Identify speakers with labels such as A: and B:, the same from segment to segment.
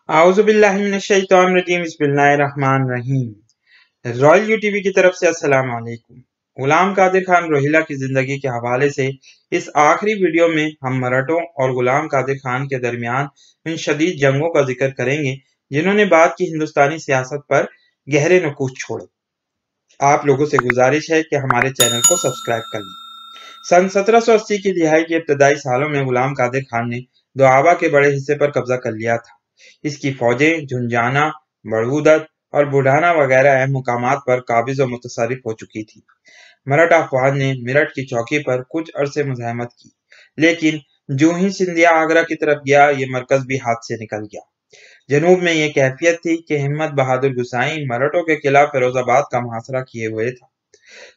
A: आऊज़ुबिल्लाहिमिनश्शैतानिर्रजीम बिस्मिल्लाहिर्रहमानिर्रहीम। Royal UTV की तरफ से अस्सलाम वालेकुम। गुलाम कादिर खान रोहिला की जिंदगी के हवाले से इस आखिरी वीडियो में हम मराठों और गुलाम कादिर खान के दरमियान इन शदीद जंगों का जिक्र करेंगे जिन्होंने बाद की हिंदुस्तानी सियासत पर गहरे नकूश छोड़े। आप लोगों से गुजारिश है कि हमारे चैनल को सब्सक्राइब कर लें। सन 1780 की दिहाई के इब्तदाई सालों में गुलाम कादिर खान ने दोआबा के बड़े हिस्से पर कब्जा कर लिया था। इसकी फौजें झुंझाना, बड़गुदत और बुढ़ाना वगैरह अहम मुकामात पर काबिज और मुतसर्रिफ हो चुकी थी। मराठा अफवाज ने मेरठ की चौकी पर कुछ अरसे मुज़ाहमत की, लेकिन जो ही सिंधिया आगरा की तरफ गया ये मरकज भी हाथ से निकल गया। जनूब में ये कैफियत थी कि हिम्मत बहादुर गुसाई मराठों के किला फिरोजाबाद का मुहासरा किए हुए था।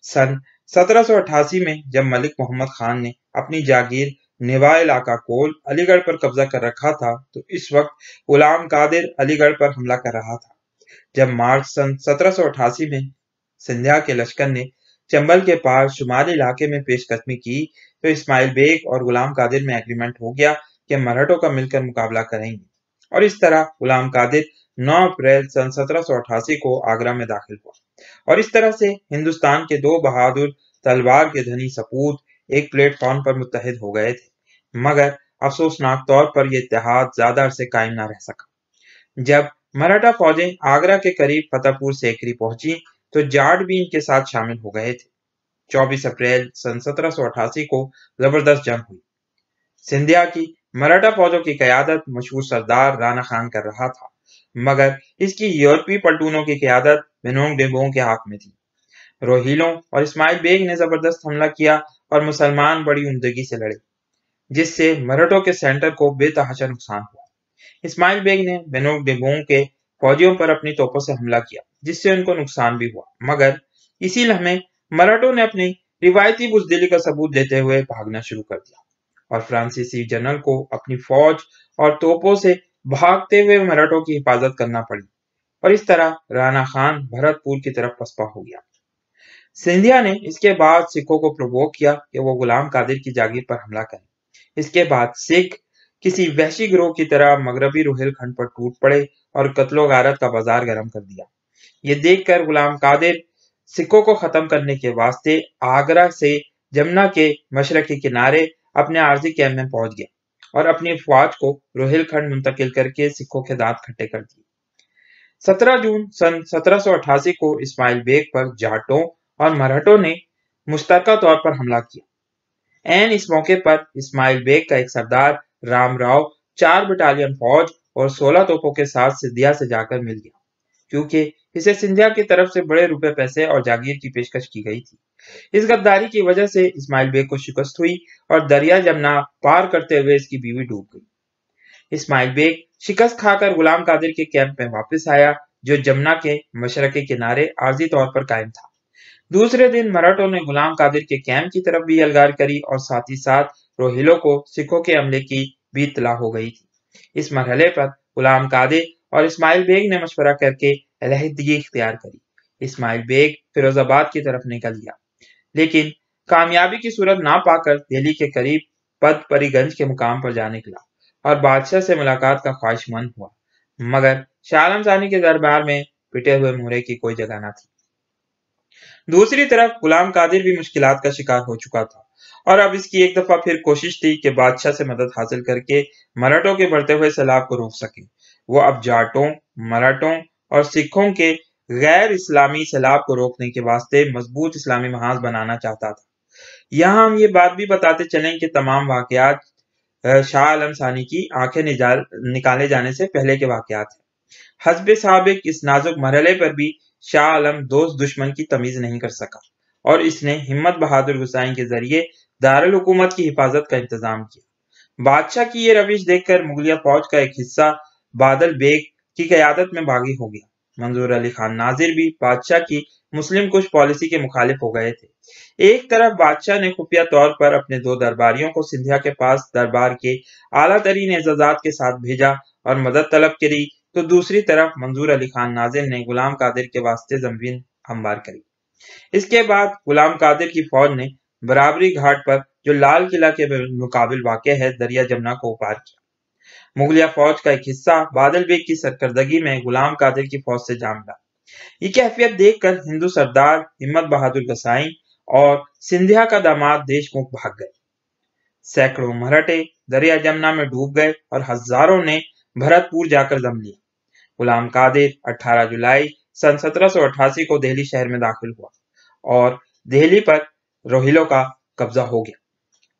A: सन 1788 में जब मलिक मोहम्मद खान ने अपनी जागीर नेवा इलाका कोल अलीगढ़ पर कब्जा कर रखा था तो इस वक्त गुलाम कादिर अलीगढ़ पर हमला कर रहा था। जब मार्च सन 1788 में सिंधिया के लश्कर ने चंबल के पार शुमाली इलाके में पेशकदमी की तो इस्माइल बेग और गुलाम कादिर में एग्रीमेंट हो गया कि मराठों का मिलकर मुकाबला करेंगे और इस तरह गुलाम कादिर 9 अप्रैल सन 1788 को आगरा में दाखिल हुआ और इस तरह से हिंदुस्तान के दो बहादुर तलवार के धनी सपूत एक प्लेटफॉर्म पर मुत्तहिद हो गए थे, मगर अफसोसनाक तौर पर यह इत्तेहाद ज्यादा अरसे कायम न रह सका। जब मराठा फौजें आगरा के करीब फतेहपुर सीकरी पहुंची तो जाट भी इनके साथ शामिल हो गए थे। 24 अप्रैल सन 1788 को जबरदस्त जंग हुई। सिंधिया की मराठा फौजों की कयादत मशहूर सरदार राणा खान कर रहा था, मगर इसकी यूरोपीय पलटूनों की कयादत बेनोंग डेंगोंग के हाथ में थी। रोहिलों और इस्माइल बेग ने जबरदस्त हमला किया और मुसलमान बड़ी उम्दगी से लड़े, जिससे मराठों के सेंटर को बेतहाशा नुकसान हुआ। इस्माइल बेग ने बेनोंग डेंगोंग के फौजियों पर अपनी तोपों से हमला किया, जिससे उनको नुकसान भी हुआ, मगर इसी लम्हे मराठों ने अपनी रिवायती बुजदिली का सबूत देते हुए भागना शुरू कर दिया और फ्रांसीसी जनरल को अपनी फौज और तोपों से भागते हुए मराठों की हिफाजत करना पड़ी और इस तरह राणा खान भरतपुर की तरफ पसपा हो गया। सिंधिया ने इसके बाद सिखों को प्रवोक किया कि वो गुलाम कादिर की जागीर पर हमला करें। इसके बाद सिख किसी वहशी गिरोह की तरह मगरबी रोहिलखंड पर टूट पड़े और कत्लो गारत का बाजार गर्म कर दिया। ये देखकर गुलाम कादिर सिखों को खत्म करने के वास्ते आगरा से जमुना के मशरकी किनारे अपने आर्जी कैंप में पहुंच गया और अपनी फौज को रोहिलखंड मुंतकिल करके सिखों के दांत खट्टे कर दिए। 17 जून सन 1788 को इस्माइल बेग पर जाटों और मराठों ने मुश्तरका तौर पर हमला किया। एन इस मौके पर इस्माइल बेग का एक सरदार रामराव 4 बटालियन फौज और 16 तोपों के साथ सिंधिया से जाकर मिल गया, क्योंकि इसे सिंधिया की तरफ से बड़े रुपए पैसे और जागीर की पेशकश की गई थी। इस गद्दारी की वजह से इस्माइल बेग को शिकस्त हुई और दरिया जमुना पार करते हुए इसकी बीवी डूब गई। इस्माइल बेग शिकस्त खाकर गुलाम कादिर के कैंप में वापस आया, जो जमुना के मशरकी किनारे आर्जी तौर पर कायम था। दूसरे दिन मराठों ने गुलाम कादिर के कैंप की तरफ भी यलगार करी और साथ ही साथ रोहिलों को सिखों के हमले की भी इत्तला हो गई थी। इस मरहले पर गुलाम कादिर और इस्माइल बेग ने मशवरा करके अलहदगी इख्तियार करी। इस्माइल बेग फिरोजाबाद की तरफ निकल गया, लेकिन कामयाबी की सूरत ना पाकर दिल्ली के करीब पदपरीगंज के मुकाम पर जा निकला और बादशाह से मुलाकात का ख्वाहिशमंद हुआ, मगर शाह आलम सानी के दरबार में पिटे हुए मुहरे की कोई जगह न थी। दूसरी तरफ गुलाम कादिर भी मुश्किलात का शिकार हो चुका था और अब इसकी एक दफा फिर कोशिश थी कि बादशाह से मदद हासिल करके मराठों के बढ़ते हुए सैलाब को रोक सके। वो अब जाटों, मराठों और सिखों के गैर इस्लामी सैलाब को रोकने के वास्ते मजबूत इस्लामी महाज बनाना चाहता था। यहाँ हम ये बात भी बताते चलें कि तमाम वाकयात शाह आलम सानी की आंखें निकाले जाने से पहले के वाकयात हैं। हस्बे साबिक इस नाजुक मरहले पर भी शाह आलम दोस्त दुश्मन की तमीज नहीं कर सका और इसने हिम्मत बहादुर गुसाई के जरिए दारुल हुकूमत की हिफाजत का इंतजाम किया। बादशाह की ये रविश देखकर मुगलिया फौज का एक हिस्सा बादल बेग की क़यादत में बागी हो गया। मंजूर अली खान नाजिर भी बादशाह की मुस्लिम कुश पॉलिसी के मुखालिफ हो गए थे। एक तरफ बादशाह ने खुफिया तौर पर अपने 2 दरबारियों को सिंधिया के पास दरबार के आला तरीन एजाजात के साथ भेजा और मदद तलब करी, तो दूसरी तरफ मंजूर अली खान नाजिर ने गुलाम कादिर के वास्ते जमीन हमवार करी। इसके बाद गुलाम कादिर की फौज ने बराबरी घाट पर, जो लाल किला के मुकाबिल वाक़ है, दरिया जमुना को पार किया। मुगलिया फौज का एक हिस्सा बादल बेग की सरकर्दगी में गुलाम कादिर की फौज से जा मिला। ये कैफियत देखकर हिंदू सरदार हिम्मत बहादुर गसाई और सिंधिया का दामाद देशमुख भाग गए। सैकड़ों मराठे दरिया जमुना में डूब गए और हजारों ने भरतपुर जाकर दम लिया। गुलाम कादिर 18 जुलाई सन 1788 को दिल्ली शहर में दाखिल हुआ और दिल्ली पर रोहिलों का कब्जा हो गया।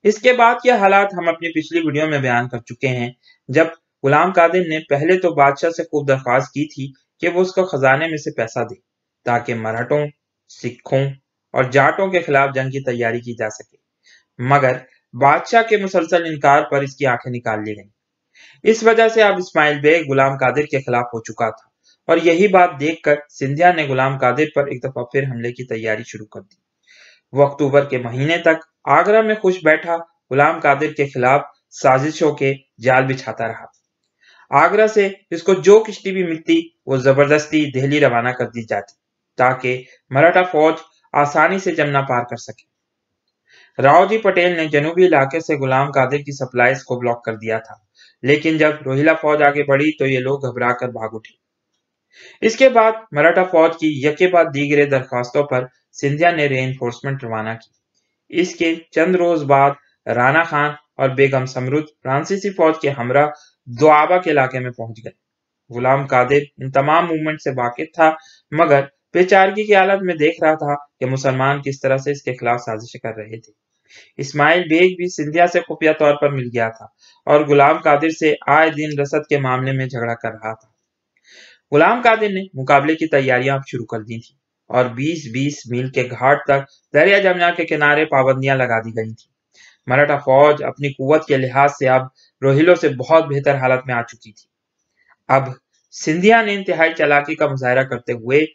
A: इसके बाद के हालात हम अपनी पिछली वीडियो में बयान कर चुके हैं, जब गुलाम कादिर ने पहले तो बादशाह से खूब दरख्वास्त की थी कि वो उसको खजाने में से पैसा दे ताकि मराठों, सिखों और जाटों के खिलाफ जंग की तैयारी की जा सके, मगर बादशाह के मुसलसल इनकार पर इसकी आंखें निकाल ली गईं। इस वजह से अब इस्माइल बेग गुलाम कादिर के खिलाफ हो चुका था और यही बात देखकर सिंधिया ने गुलाम कादिर पर एक दफा फिर हमले की तैयारी शुरू कर दी। वो अक्टूबर के महीने तक आगरा में खुश बैठा गुलाम कादिर के खिलाफ साजिशों के जाल बिछाता रहा। आगरा से इसको जो किश्ती भी मिलती वो जबरदस्ती दिल्ली रवाना कर दी जाती ताकि मराठा फौज आसानी से जमुना पार कर सके। रावजी पटेल ने जनूबी इलाके से गुलाम कादिर की सप्लाईज को ब्लॉक कर दिया था, लेकिन जब रोहिला फौज आगे बढ़ी तो ये लोग घबरा कर भाग उठे। इसके बाद मराठा फौज की यके बाद दीगरे दरखास्तों पर सिंधिया ने रेइंफोर्समेंट रवाना की। इसके चंद रोज बाद राणा खान और बेगम समरुद फ्रांसीसी फौज के हमरा दोआबा के इलाके में पहुंच गए। गुलाम कादिर इन तमाम मूवमेंट से वाकिफ था, मगर बेचारगी की हालत में देख रहा था कि मुसलमान किस तरह से इसके खिलाफ साजिश कर रहे थे। इस्माइल बेग भी सिंधिया से खुफिया तौर पर मिल गया था और गुलाम कादिर से आए दिन रसद के मामले में झगड़ा कर रहा था। गुलाम कादिर ने मुकाबले की तैयारियां अब शुरू कर दी थी और 20-20 मील के घाट तक दरिया जमुना के किनारे पाबंदियां लगा दी गई थी। मराठा फौज अपनी कुव्वत के लिहाज से अब रोहिलों से बहुत बेहतर हालत में आ चुकी थी। अब सिंधिया ने इंतहाई चालाकी का मुजाहरा करते हुए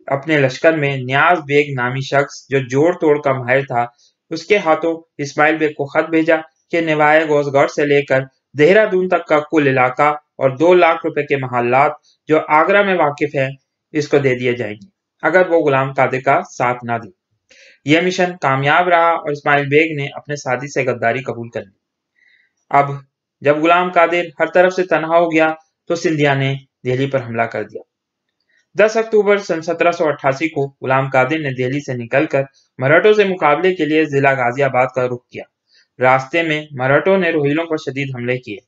A: अपने लश्कर में न्याज बेग नामी शख्स जो जोड़ तोड़ का माहिर था, उसके हाथों इस्माइल बेग को खत भेजा कि निवाए गोसगढ़ से लेकर देहरादून तक का कुल इलाका और 2 लाख रुपए के महल्लात जो आगरा में वाकिफ है इसको दे दिए जाएंगे अगर वो गुलाम कादिर का साथ ना दे। यह मिशन कामयाब रहा और इस्माइल बेग ने अपने साथी से गद्दारी कबूल कर ली। अब जब गुलाम कादिर हर तरफ से तनहा हो गया तो सिंधिया ने दिल्ली पर हमला कर दिया। 10 अक्टूबर सन 1788 को गुलाम कादिर ने दिल्ली से निकलकर मराठों से मुकाबले के लिए जिला गाजियाबाद का रुख किया। रास्ते में मराठों ने रोहिलों पर शदीद हमले किए,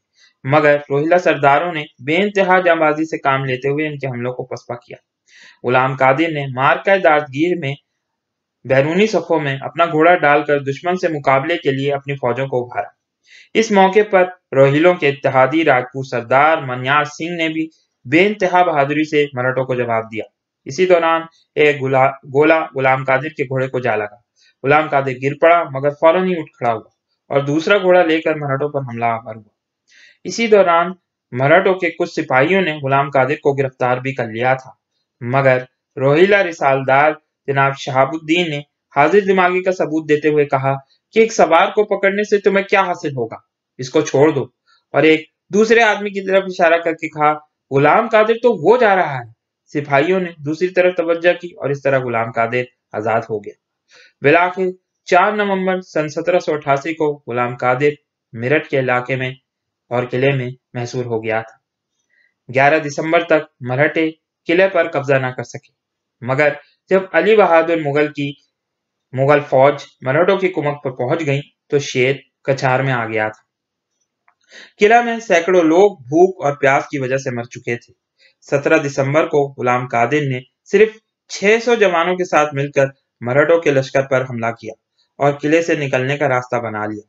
A: मगर रोहिला सरदारों ने बेइंतहा जांबाजी से काम लेते हुए इनके हमलों को पसपा किया। गुलाम कादिर ने मार्का दार्दगीर में बैरूनी सफों में अपना घोड़ा डालकर दुश्मन से मुकाबले के लिए अपनी फौजों को उभारा। इस मौके पर रोहिलों के इत्तेहादी राजपूत सरदार मन्यार सिंह ने भी बेइंतहा बहादुरी से मराठों को जवाब दिया। इसी दौरान एक गोला गुलाम कादिर के घोड़े को जा लगा। गुलाम कादिर गिर पड़ा, मगर फौरन ही उठ खड़ा हुआ और दूसरा घोड़ा लेकर मराठों पर हमला आवर हुआ। इसी दौरान मराठों के कुछ सिपाहियों ने गुलाम कादिर को गिरफ्तार भी कर लिया था, मगर रोहिला रिसालदार जनाब शहाबुद्दीन ने हाजिर दिमागी का सबूत देते हुए कहा कि एक सवार को पकड़ने से तुम्हें क्या हासिल होगा, इसको छोड़ दो, और एक दूसरे आदमी की तरफ इशारा करके कहा, गुलाम कादिर तो वो जा रहा है। सिपाहियों ने दूसरी तरफ तवज्जो की और इस तरह गुलाम कादिर आजाद हो गया। बिलाखिर 4 नवंबर सन 1788 को गुलाम कादिर मेरठ के इलाके में और किले में महसूर हो गया था। 11 दिसंबर तक मराठे किले पर कब्जा न कर सके, मगर जब अली बहादुर मुगल फौज मराठों की कुमक पर पहुंच गई तो शेर कछार में आ गया था। किला में सैकड़ों लोग भूख और प्यास की वजह से मर चुके थे। 17 दिसंबर को गुलाम कादिर ने सिर्फ 600 जवानों के साथ मिलकर मराठों के लश्कर पर हमला किया और किले से निकलने का रास्ता बना लिया,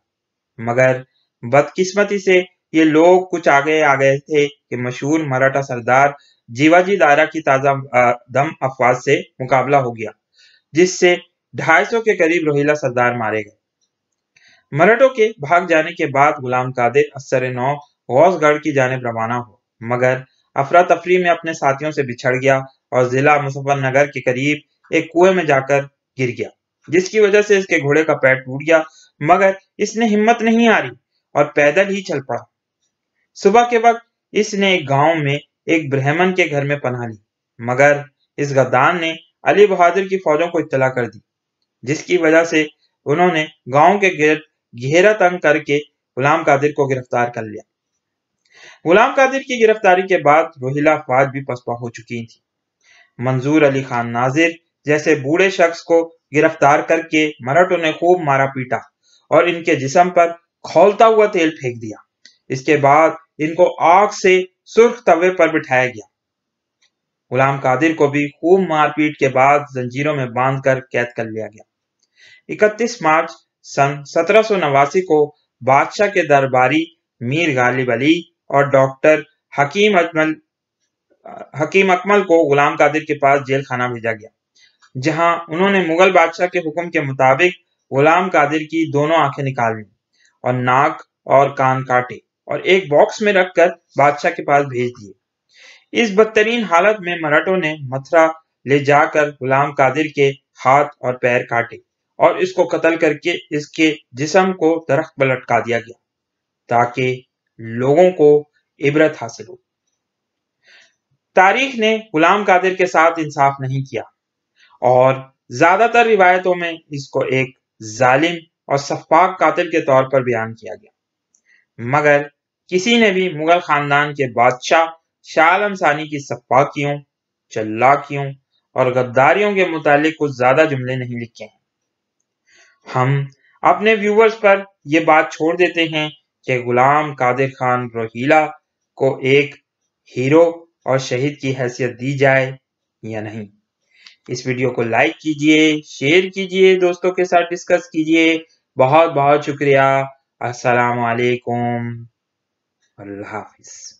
A: मगर बदकिस्मती से ये लोग कुछ आगे आ गए थे कि मशहूर मराठा सरदार जीवाजी दारा की ताजा दम अफवाज से मुकाबला हो गया, जिससे 250 के करीब रोहिला सरदार मारे गए। मराठों के भाग जाने के बाद गुलाम कादिर असर-ए-नौ गौसगढ़ की जानिब रवाना हुआ, मगर अफरा तफरी में अपने साथियों से बिछड़ गया और जिला मुजफ्फरनगर के करीब एक कुएं में जाकर गिर गया, जिसकी वजह से इसके घोड़े का पैर टूट गया, मगर इसने हिम्मत नहीं हारी और पैदल ही चल पड़ा। सुबह के वक्त इसने एक गांव में एक ब्राह्मण के घर में पनाह ली, मगर इस गद्दार ने अली बहादुर की फौजों को इत्तला कर दी, जिसकी वजह से उन्होंने गांव के गिर्द घेरा तंग करके गुलाम कादिर को गिरफ्तार कर लिया। गुलाम कादिर की गिरफ्तारी के बाद रोहिला अफवाज भी पसपा हो चुकी थी। मंजूर अली खान नाजिर जैसे बूढ़े शख्स को गिरफ्तार करके मराठों ने खूब मारा पीटा और इनके जिस्म पर खौलता हुआ तेल फेंक दिया। इसके बाद इनको आग से सुर्ख तवे पर बिठाया गया। गुलाम कादिर को भी खूब मारपीट के बाद जंजीरों में बांधकर कैद कर लिया गया। 31 मार्च सन 1789 को बादशाह के दरबारी मीर गालिब अली और डॉक्टर हकीम अकमल को गुलाम कादिर के पास जेल खाना भेजा गया, जहां उन्होंने मुगल बादशाह के हुक्म के मुताबिक गुलाम कादिर की दोनों आंखें निकाल ली और नाक और कान काटे और एक बॉक्स में रखकर बादशाह के पास भेज दिए। इस बदतरीन हालत में मराठों ने मथुरा ले जाकर गुलाम कादिर के हाथ और पैर काटे और इसको कत्ल करके इसके जिस्म को दरख्त पर लटका दिया गया ताकि लोगों को इबरत हासिल हो। तारीख ने गुलाम कादिर के साथ इंसाफ नहीं किया और ज्यादातर रिवायतों में इसको एक जालिम और सफाक कातिल के तौर पर बयान किया गया, मगर किसी ने भी मुगल खानदान के बादशाह शाह आलम सानी की सफाकियों, चालाकियों और गद्दारियों के मुतालिक कुछ ज्यादा जुमले नहीं लिखे हैं। हम अपने व्यूवर्स पर यह बात छोड़ देते हैं कि गुलाम कादिर खान रोहिला को एक हीरो और शहीद की हैसियत दी जाए या नहीं। इस वीडियो को लाइक कीजिए, शेयर कीजिए, दोस्तों के साथ डिस्कस कीजिए। बहुत बहुत शुक्रिया। अस्सलाम वालेकुम। अल्लाह हाफिज।